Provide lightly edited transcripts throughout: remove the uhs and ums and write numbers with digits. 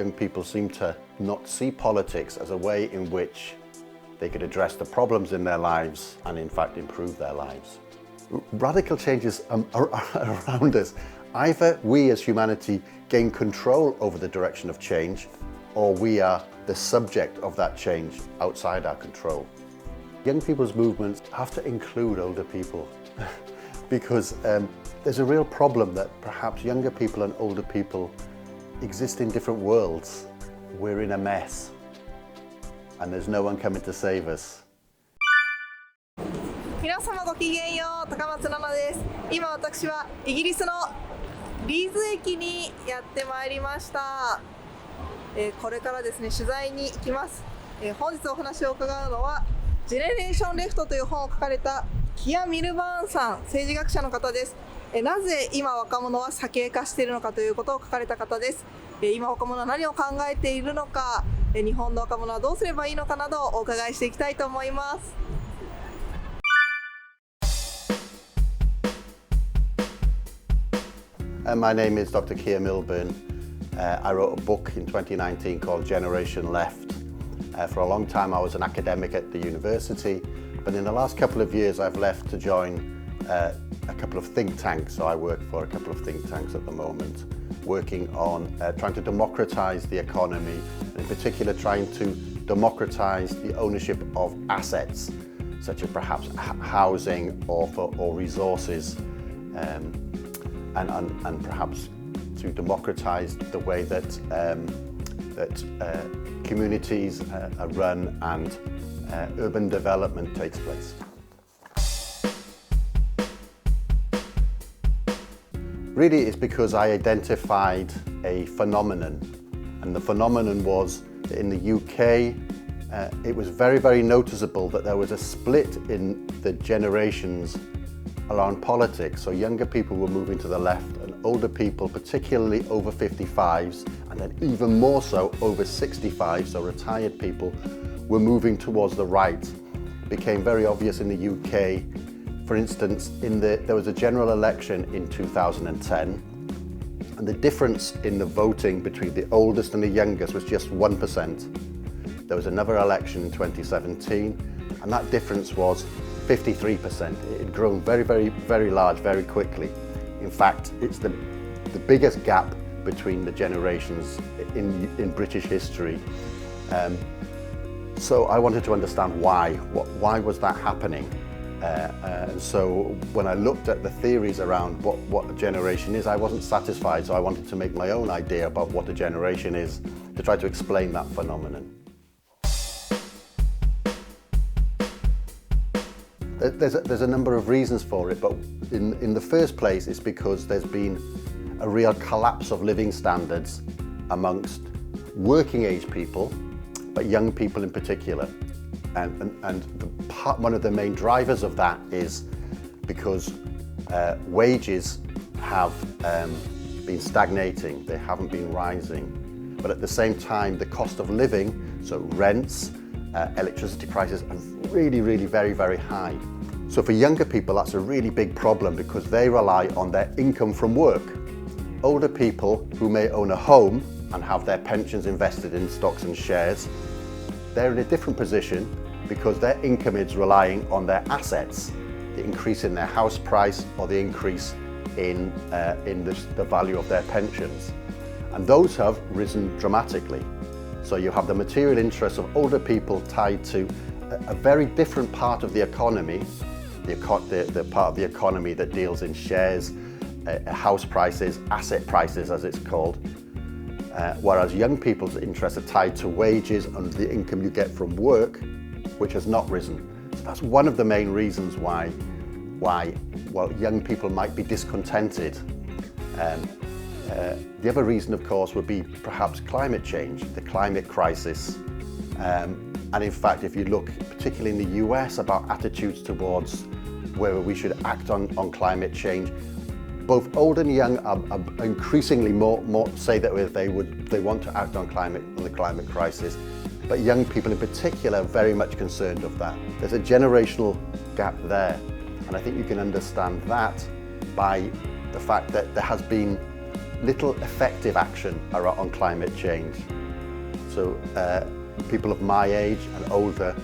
young people seem to not see politics as a way in which they could address the problems in their lives and in fact improve their lives. Radical changes are around us. Either we as humanity gain control over the direction of change, or we are the subject of that change outside our control. Young people's movements have to include older people because there's a real problem that perhaps younger people and older people exist in different worlds. We're in a mess and there's no one coming to save us. 皆様ごきげんよう、高松菜奈です。今私はイギリスのリーズ駅にやってまいりました。これからですね、取材に行きます。本日お話を伺うのはジェネレーションレフトという本を書かれたキア・ミルバーンさん、政治学者の方です。なぜ今若者は左傾化しているのかということを書かれた方です。今若者は何を考えているのか、日本の若者はどうすればいいのかなどをお伺いしていきたいと思います。My name is Dr. Kia Milburn. I wrote a book in 2019 called Generation Left. For a long time I was an academic at the university, but in the last couple of years I've left to join a couple of think tanks. So I work for a couple of think tanks at the moment, working on trying to democratize the economy, and in particular trying to democratize the ownership of assets, such as perhaps housing or resources, and perhaps to democratize the way that communities are run and urban development takes place. Really, it's because I identified a phenomenon, and the phenomenon was that in the UK it was very, very noticeable that there was a split in the generations around politics. So younger people were moving to the left and older people, particularly over 55s, and then even more so over 65, so retired people, were moving towards the right. It became very obvious in the UK. For instance, there was a general election in 2010, and the difference in the voting between the oldest and the youngest was just 1%. There was another election in 2017, and that difference was 53%. It had grown very, very, very large very quickly. In fact, it's the biggest gap between the generations in British history. So I wanted to understand why. Why was that happening? So when I looked at the theories around what a generation is, I wasn't satisfied. So I wanted to make my own idea about what a generation is to try to explain that phenomenon. There's a number of reasons for it, but in the first place it's because there's been a real collapse of living standards amongst working age people, but young people in particular. And one of the main drivers of that is because wages have been stagnating, they haven't been rising. But at the same time, the cost of living, so rents, electricity prices are really, really very, very high. So for younger people, that's a really big problem because they rely on their income from work. Older people who may own a home and have their pensions invested in stocks and shares, they're in a different position because their income is relying on their assets, the increase in their house price or the increase in the value of their pensions. And those have risen dramatically. So you have the material interests of older people tied to a very different part of the economy, the part of the economy that deals in shares, house prices, asset prices as it's called, whereas young people's interests are tied to wages and the income you get from work, which has not risen. So that's one of the main reasons why young people might be discontented. The other reason, of course, would be perhaps climate change, the climate crisis. And in fact, if you look particularly in the US about attitudes towards whether we should act on climate change, both old and young are increasingly more say that they want to act on the climate crisis. But young people in particular are very much concerned of that. There's a generational gap there. And I think you can understand that by the fact that there has been little effective action on climate change. So people of my age and older,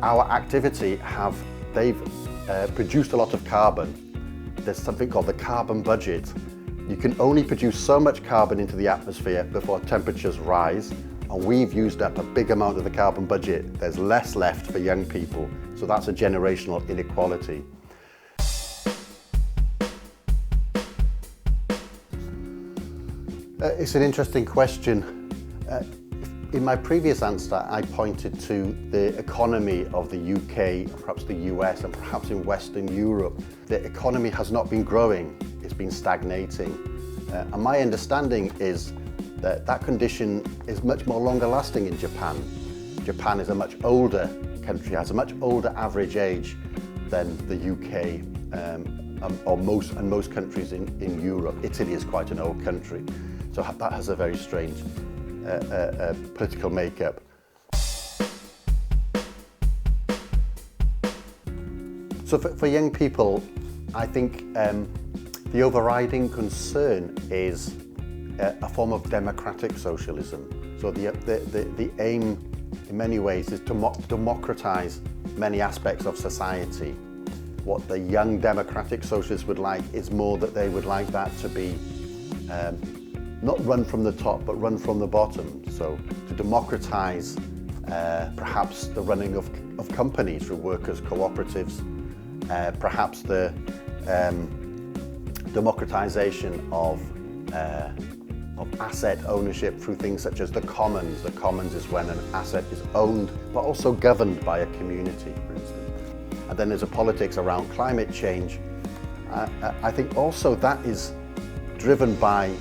our activity they've produced a lot of carbon. There's something called the carbon budget. You can only produce so much carbon into the atmosphere before temperatures rise, and we've used up a big amount of the carbon budget. There's less left for young people, so that's a generational inequality. It's an interesting question. In my previous answer, I pointed to the economy of the UK, perhaps the US, and perhaps in Western Europe. The economy has not been growing, it's been stagnating. And my understanding is that condition is much more longer lasting in Japan. Japan is a much older country, has a much older average age than the UK or most countries in Europe. Italy is quite an old country. So that has a very strange political makeup. So for young people, I think the overriding concern is a form of democratic socialism. So the aim in many ways is to democratize many aspects of society. What the young democratic socialists would like is more that they would like that to be not run from the top, but run from the bottom. So to democratize perhaps the running of companies through workers' cooperatives, perhaps the democratization of asset ownership through things such as the commons. The commons is when an asset is owned, but also governed by a community, for instance. And then there's a politics around climate change. I think also that is driven by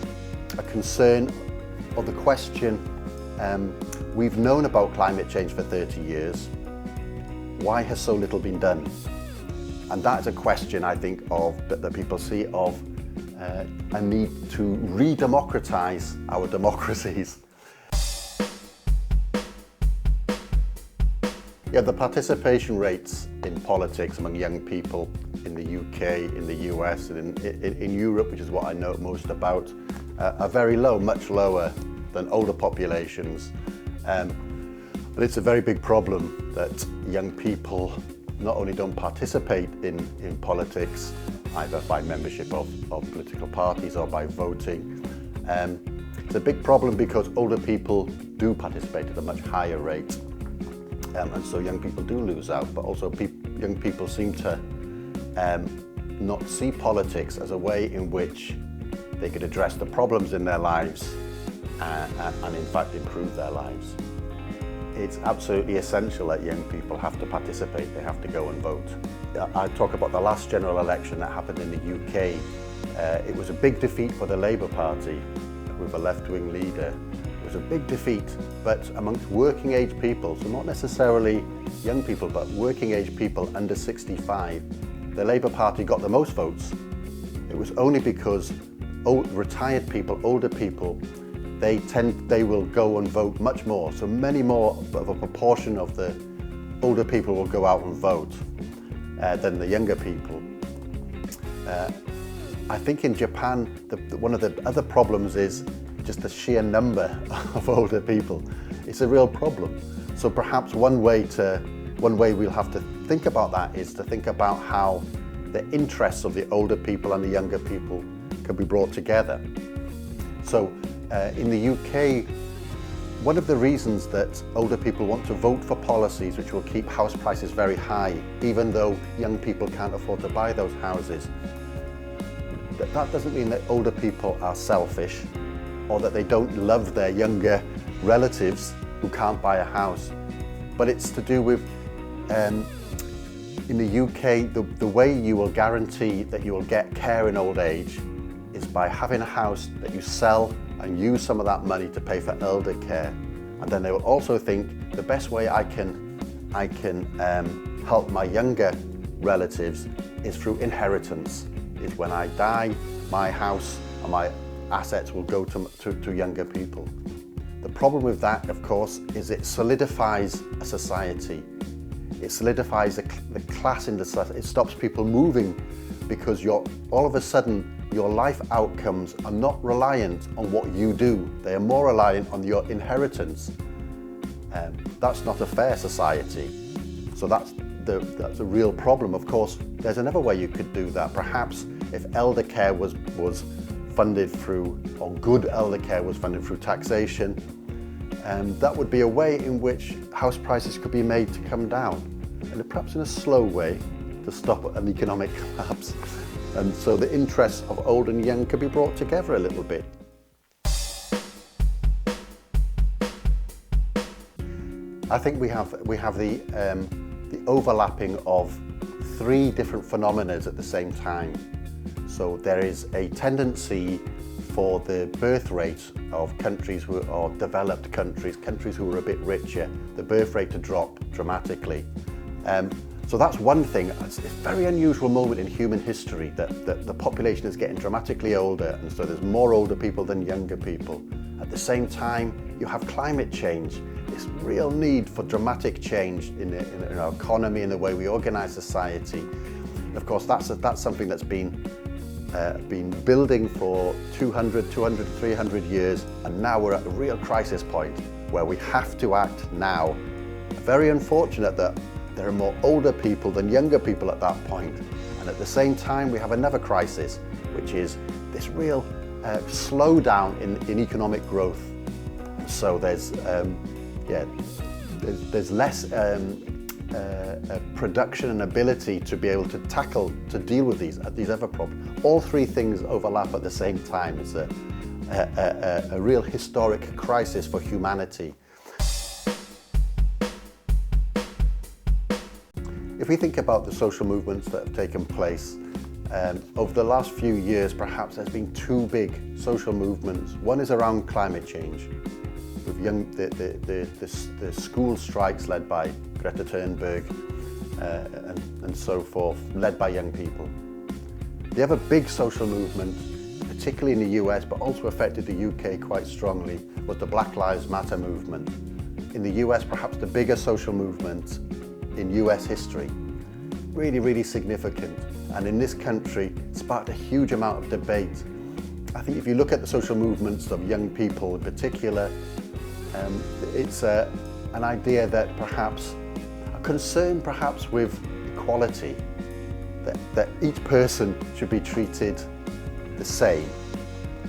a concern or the question, we've known about climate change for 30 years, why has so little been done? And that's a question I think that people see of a need to re-democratize our democracies. Yeah, the participation rates in politics among young people in the UK, in the US, and in Europe, which is what I know most about, are very low, much lower than older populations. But it's a very big problem that young people not only don't participate in politics, either by membership of political parties or by voting. It's a big problem because older people do participate at a much higher rate. And so young people do lose out, but also young people seem to not see politics as a way in which they could address the problems in their lives and in fact improve their lives. It's absolutely essential that young people have to participate, they have to go and vote. I talk about the last general election that happened in the UK. It was a big defeat for the Labour Party with a left-wing leader. It was a big defeat, but amongst working age people, so not necessarily young people, but working age people under 65, the Labour Party got the most votes. It was only because retired people, older people, they will go and vote much more. So many more of a proportion of the older people will go out and vote than the younger people. I think in Japan, one of the other problems is just the sheer number of older people. It's a real problem. So perhaps one way we'll have to think about that is to think about how the interests of the older people and the younger people can be brought together. So in the UK, one of the reasons that older people want to vote for policies which will keep house prices very high, even though young people can't afford to buy those houses, that doesn't mean that older people are selfish or that they don't love their younger relatives who can't buy a house. But it's to do with, in the UK, the way you will guarantee that you will get care in old age is by having a house that you sell and use some of that money to pay for elder care. And then they will also think the best way I can help my younger relatives is through inheritance. Is when I die, my house and my assets will go to younger people. The problem with that, of course, is it solidifies a society. It solidifies the class in the society. It stops people moving because all of a sudden your life outcomes are not reliant on what you do. They are more reliant on your inheritance. That's not a fair society. So that's a real problem. Of course, there's another way you could do that. Perhaps if elder care was funded through, or good elder care was funded through taxation, that would be a way in which house prices could be made to come down, and perhaps in a slow way to stop an economic collapse. And so the interests of old and young could be brought together a little bit. I think we have the overlapping of three different phenomena at the same time. So there is a tendency for the birth rate of countries who are developed countries who are a bit richer, the birth rate to drop dramatically. So that's one thing. It's a very unusual moment in human history that the population is getting dramatically older, and so there's more older people than younger people. At the same time, you have climate change. This real need for dramatic change in our economy and the way we organise society. And of course, that's something that's been building for 200, 300 years, and now we're at a real crisis point where we have to act now. Very unfortunate that there are more older people than younger people at that point. And at the same time, we have another crisis, which is this real slowdown in economic growth. So there's less production and ability to be able to deal with these other problems. All three things overlap at the same time. It's a real historic crisis for humanity. If we think about the social movements that have taken place over the last few years, perhaps there's been two big social movements. One is around climate change, with the school strikes led by Greta Thunberg and so forth, led by young people. The other big social movement, particularly in the US, but also affected the UK quite strongly, was the Black Lives Matter movement. In the US, perhaps the biggest social movement in US history. Really, really significant. And in this country, sparked a huge amount of debate. I think if you look at the social movements of young people in particular, it's an idea that perhaps, a concern perhaps with equality, that each person should be treated the same.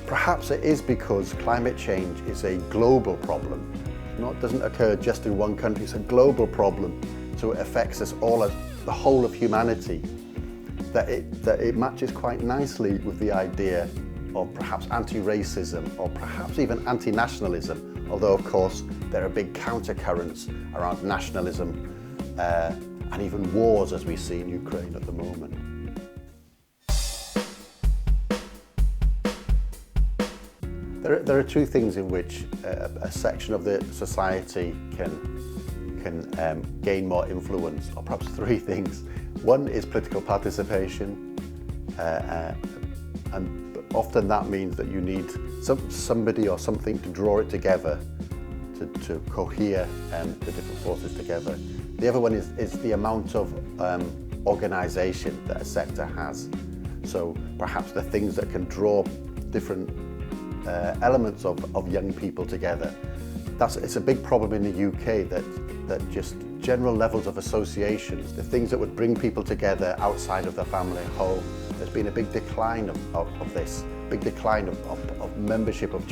Perhaps it is because climate change is a global problem. It doesn't occur just in one country, it's a global problem. So it affects us all, as the whole of humanity, that it matches quite nicely with the idea of perhaps anti-racism or perhaps even anti-nationalism, although of course there are big countercurrents around nationalism and even wars, as we see in Ukraine at the moment. There are two things in which a section of the society can gain more influence, or perhaps three things. One is political participation, and often that means that you need somebody or something to draw it together, to cohere the different forces together. The other one is the amount of organisation that a sector has. So perhaps the things that can draw different elements of young people together. It's a big problem in the UK that just general levels of associations, the things that would bring people together outside of the family home, there's been a big decline of this, big decline of membership of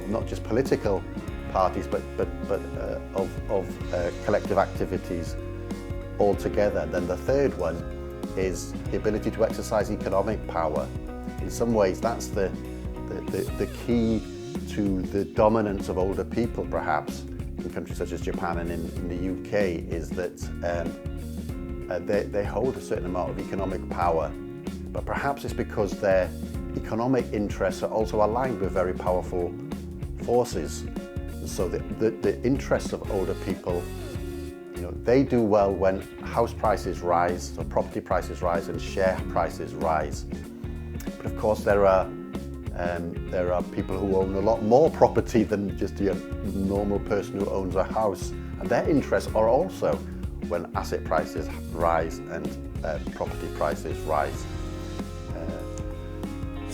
not just political parties, but of collective activities altogether. Then the third one is the ability to exercise economic power. In some ways, that's the key to the dominance of older people, perhaps, in countries such as Japan and in the UK, is that they hold a certain amount of economic power, but perhaps it's because their economic interests are also aligned with very powerful forces. So the interests of older people, they do well when house prices rise, so property prices rise and share prices rise. But of course there are people who own a lot more property than just a normal person who owns a house, and their interests are also when asset prices rise and property prices rise.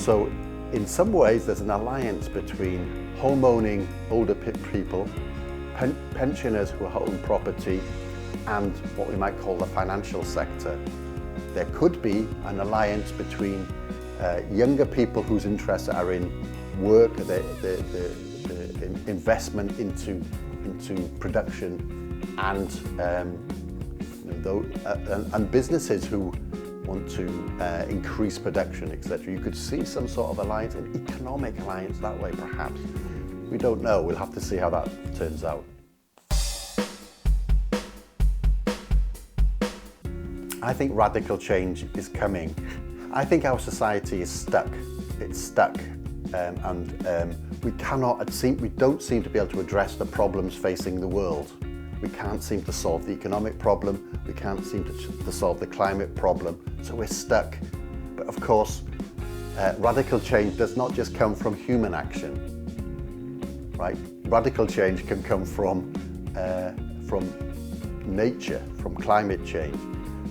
So in some ways there's an alliance between home-owning older people, pensioners who own property, and what we might call the financial sector. There could be an alliance between younger people whose interests are in work, the investment into production, and businesses who want to increase production, etc. You could see some sort of alliance, an economic alliance that way perhaps. We don't know, we'll have to see how that turns out. I think radical change is coming. I think our society is stuck. It's stuck, and we don't seem to be able to address the problems facing the world. We can't seem to solve the economic problem. We can't seem to solve the climate problem. So we're stuck. But of course, radical change does not just come from human action, right? Radical change can come from nature, from climate change.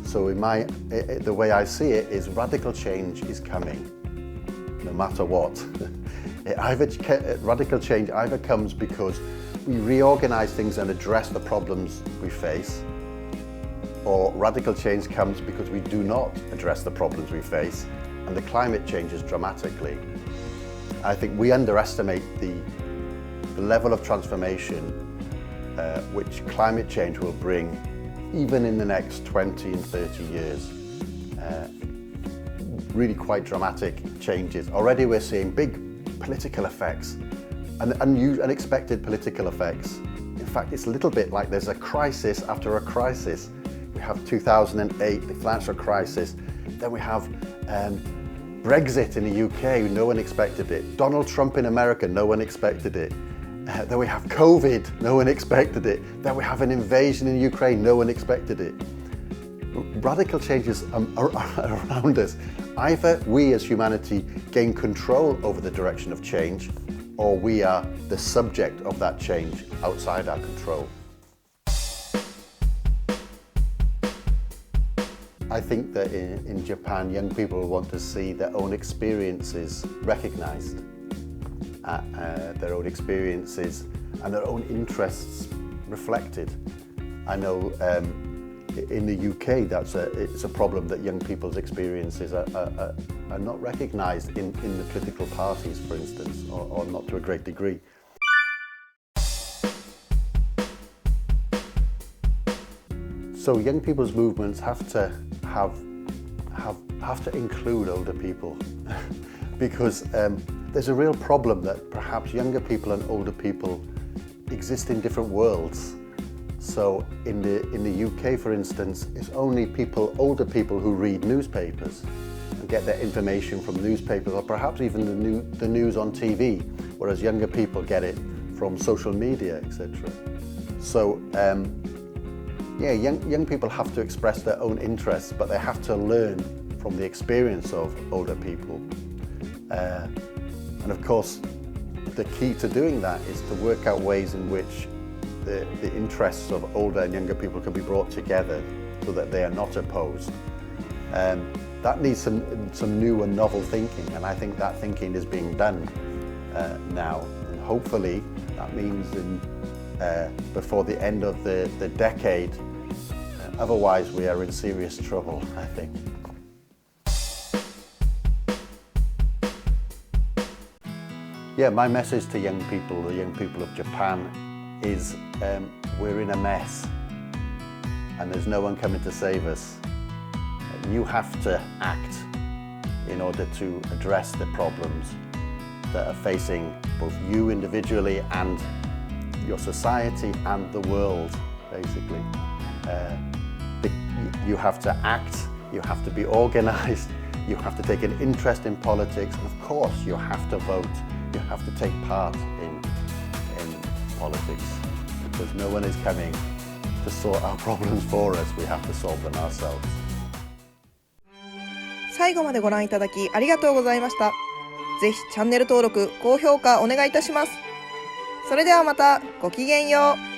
So the way I see it is radical change is coming, no matter what. Radical change either comes because we reorganize things and address the problems we face, or radical change comes because we do not address the problems we face and the climate changes dramatically. I think we underestimate the level of transformation which climate change will bring even in the next 20 and 30 years. Really quite dramatic changes. Already we're seeing big political effects and unexpected political effects. In fact, it's a little bit like there's a crisis after a crisis. We have 2008, the financial crisis. Then we have Brexit in the UK, no one expected it. Donald Trump in America, no one expected it. Then we have COVID, no one expected it. Then we have an invasion in Ukraine, no one expected it. Radical changes around us. Either we as humanity gain control over the direction of change, or we are the subject of that change outside our control. I think that in Japan, young people want to see their own experiences recognized, their own experiences and their own interests reflected. I know in the UK it's a problem that young people's experiences are not recognized in the political parties, for instance, or not to a great degree. So young people's movements have to include older people because there's a real problem that perhaps younger people and older people exist in different worlds. So in the UK, for instance, it's only older people who read newspapers and get their information from newspapers, or perhaps even the news on TV, whereas younger people get it from social media, etc. So young people have to express their own interests, but they have to learn from the experience of older people. And of course, the key to doing that is to work out ways in which the interests of older and younger people can be brought together so that they are not opposed. That needs some new and novel thinking, and I think that thinking is being done now. And hopefully that means before the end of the decade. Otherwise we are in serious trouble, I think. Yeah, my message to young people, the young people of Japan, is we're in a mess and there's no one coming to save us. You have to act in order to address the problems that are facing both you individually and your society and the world, basically. You have to act, you have to be organized, you have to take an interest in politics, and of course you have to vote. You have to take part in politics, because no one is coming to sort our problems for us. We have to solve them ourselves. 最後までご覧いただきありがとうございました。ぜひチャンネル登録、高評価お願いいたします。それではまたごきげんよう。